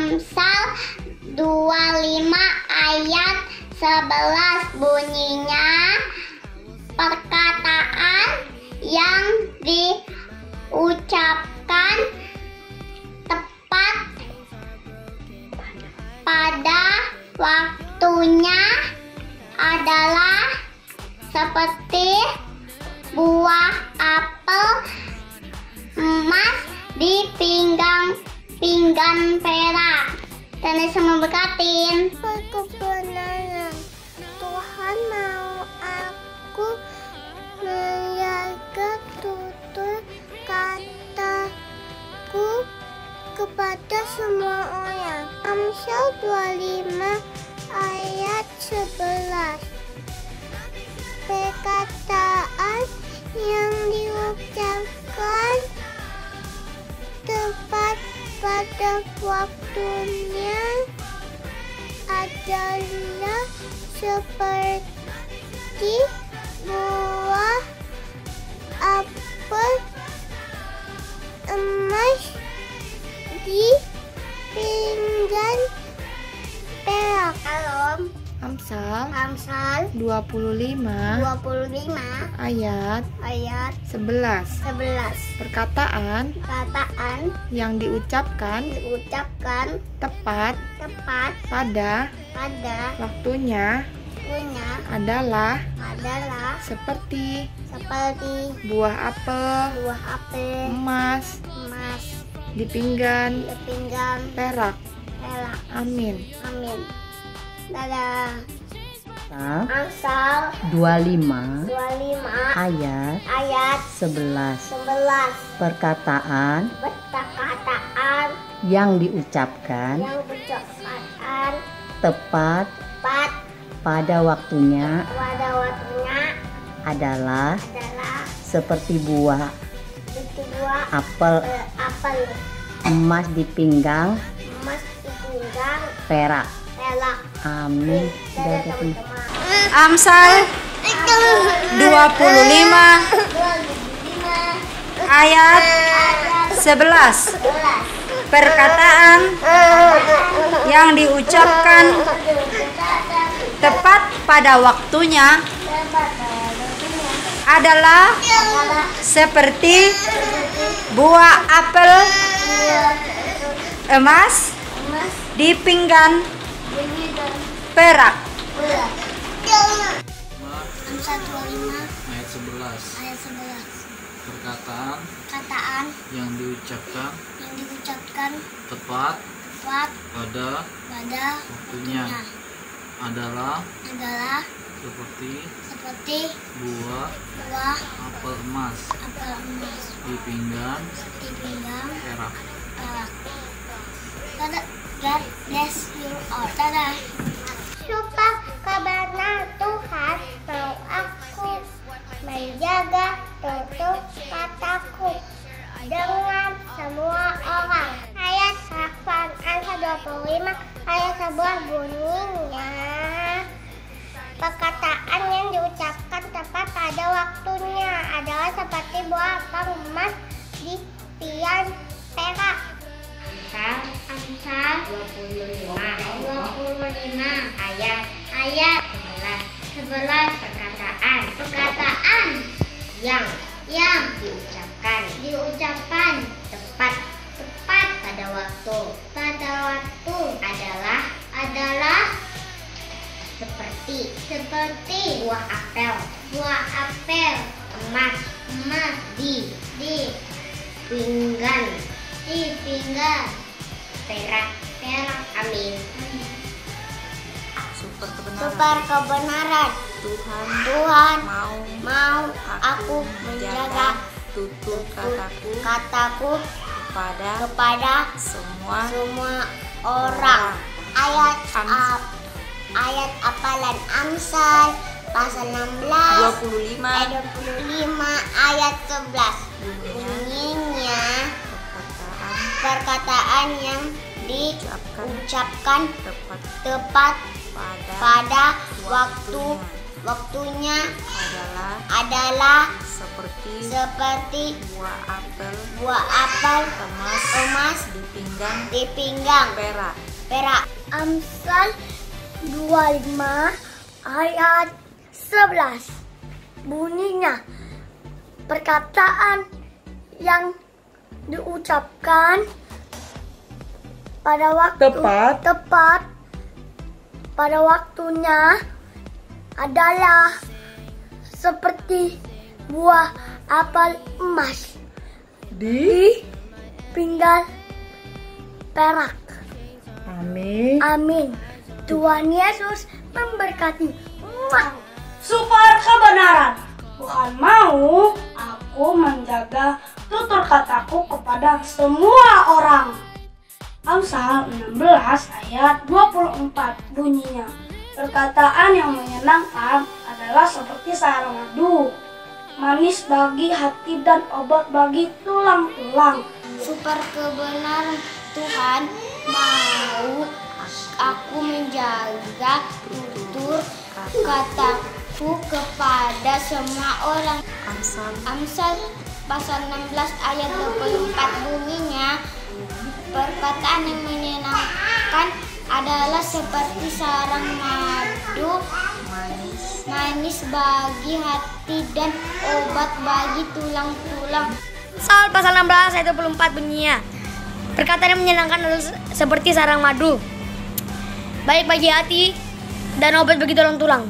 Amsal 25 ayat 11 bunyinya, perkataan yang diucapkan tepat pada waktunya adalah seperti buah apel emas di pinggan perak. Tuhan Yesus memberkati. Kebenaran Tuhan mau aku menjaga tutur kataku kepada semua orang. Amsal 25 ayat 11. Perkataan yang diucapkan tepat pada waktunya adalah seperti buah apel emas di pinggan perak. Salam. Amsal 25 ayat 11. Perkataan yang diucapkan tepat pada waktunya adalah seperti buah apel emas di pinggan perak. Amin. Dadah. Amsal 25 ayat 11. Perkataan yang diucapkan tepat pada waktunya adalah seperti buah apel emas di pinggang perak. Amin. Amsal 25 ayat 11. Perkataan yang diucapkan tepat pada waktunya adalah seperti buah apel emas di pinggan perak. Amsal 25 ayat 11. Perkataan yang diucapkan tepat pada waktunya adalah seperti buah apel emas di pinggan perak. God bless you all. Dadah. Sumpah kebenaran Tuhan mau aku menjaga tutur kataku dengan semua orang. Ayat hafal Amsal 25 ayat 11 bunyinya, perkataan yang diucapkan tepat pada waktunya adalah seperti buah apel emas di pinggan perak. Amsal 25 ayat 11. Perkataan yang diucapkan tepat pada waktu adalah seperti buah apel emas di pinggan perak. Amin. Super kebenaran Tuhan mau aku menjaga tutur kataku kepada semua orang. Ayat hafalan Amsal pasal 25 ayat 11 bunyinya, perkataan yang diucapkan tepat pada waktunya adalah seperti buah apel emas di pinggang perak. Amsal 25 ayat 11 bunyinya, perkataan yang diucapkan pada waktu tepat pada waktunya adalah seperti buah apel emas di pinggang perak. Amin. Tuhan Yesus memberkati. Super kebenaran. Tuhan mau aku menjaga tutur kataku kepada semua orang. Amsal 16 ayat 24 bunyinya, perkataan yang menyenangkan adalah seperti sarang madu, manis bagi hati dan obat bagi tulang-tulang. Super kebenaran. Tuhan mau aku menjaga tutur kataku kepada semua orang. Amsal pasal 16 ayat 24 bunyinya, perkataan yang menyenangkan adalah seperti sarang madu, manis bagi hati dan obat bagi tulang-tulang. Amsal pasal 16 ayat 24 bunyinya, perkataan yang menyenangkan adalah seperti sarang madu, baik bagi hati dan obat bagi tulang-tulang.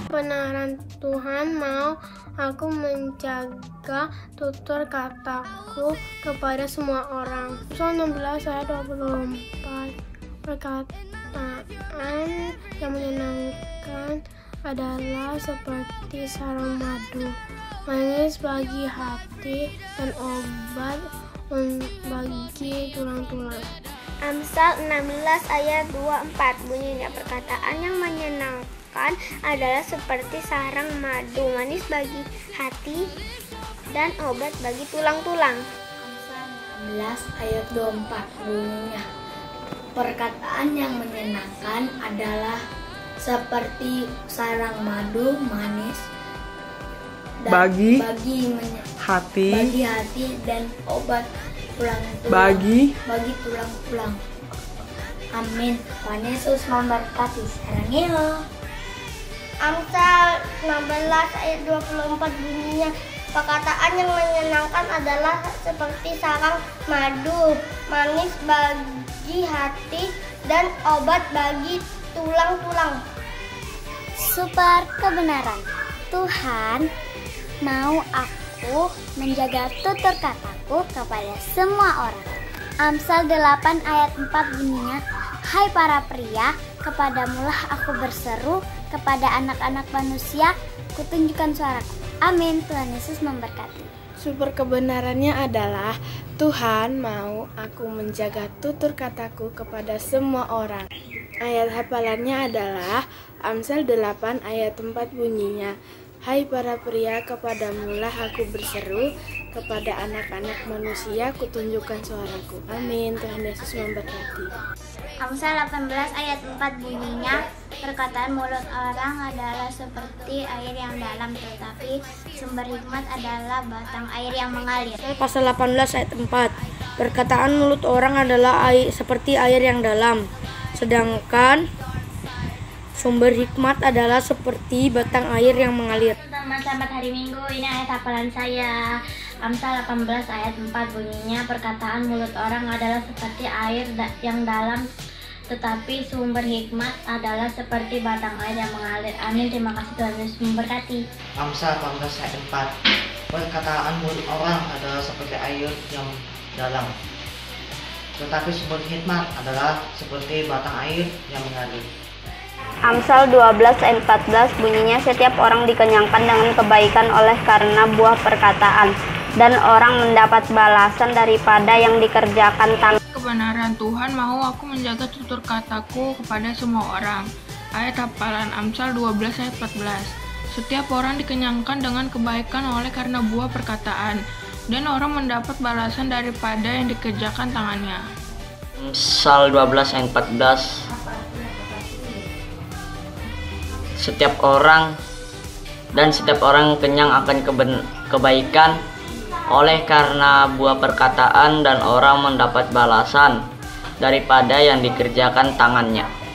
Kebenaran. Tuhan mau aku menjaga tutur kataku kepada semua orang. Amsal 16 ayat 24, perkataan yang menyenangkan adalah seperti sarang madu, manis bagi hati dan obat bagi tulang-tulang. Amsal 16 ayat 24 bunyinya, perkataan yang menyenangkan adalah seperti sarang madu, manis bagi hati dan obat bagi tulang-tulang. Amsal 16 ayat 24 bunyinya, perkataan yang menyenangkan adalah seperti sarang madu, manis dan bagi hati dan obat bagi tulang-tulang. Amin. Tuhan Yesus memberkati. Sarangnya. Amsal 16 ayat 24 bunyinya, perkataan yang menyenangkan adalah seperti sarang madu, manis bagi hati dan obat bagi tulang-tulang. Super kebenaran. Tuhan mau aku menjaga tutur kataku kepada semua orang. Amsal 8 ayat 4 bunyinya, hai para pria, kepadamulah aku berseru, kepada anak-anak manusia kutunjukkan suaraku. Amin. Tuhan Yesus memberkati. Super kebenarannya adalah Tuhan mau aku menjaga tutur kataku kepada semua orang. Ayat hafalannya adalah Amsal 8 ayat 4 bunyinya, hai para pria, kepadamulah aku berseru, kepada anak-anak manusia kutunjukkan suaraku. Amin. Tuhan Yesus memberkati. Amsal 18 ayat 4 bunyinya, perkataan mulut orang adalah seperti air yang dalam, tetapi sumber hikmat adalah batang air yang mengalir. Pasal 18 ayat 4, perkataan mulut orang adalah seperti air yang dalam, sedangkan sumber hikmat adalah seperti batang air yang mengalir. Teman-teman, selamat hari Minggu. Ini ayat hafalan saya. Amsal 18 ayat 4 bunyinya, perkataan mulut orang adalah seperti air yang dalam, tetapi sumber hikmat adalah seperti batang air yang mengalir. Amin. Terima kasih, Tuhan Yesus memberkati. Amsal 18 ayat 4, perkataan mulut orang adalah seperti air yang dalam, tetapi sumber hikmat adalah seperti batang air yang mengalir. Amsal 12 ayat 14 bunyinya, setiap orang dikenyangkan dengan kebaikan oleh karena buah perkataan, dan orang mendapat balasan daripada yang dikerjakan tangan. Kebenaran. Tuhan mau aku menjaga tutur kataku kepada semua orang. Ayat hafalan Amsal 12 ayat 14. Setiap orang dikenyangkan dengan kebaikan oleh karena buah perkataan, dan orang mendapat balasan daripada yang dikerjakan tangannya. Amsal 12 ayat 14. Setiap orang kenyang akan kebaikan oleh karena buah perkataan dan orang mendapat balasan daripada yang dikerjakan tangannya.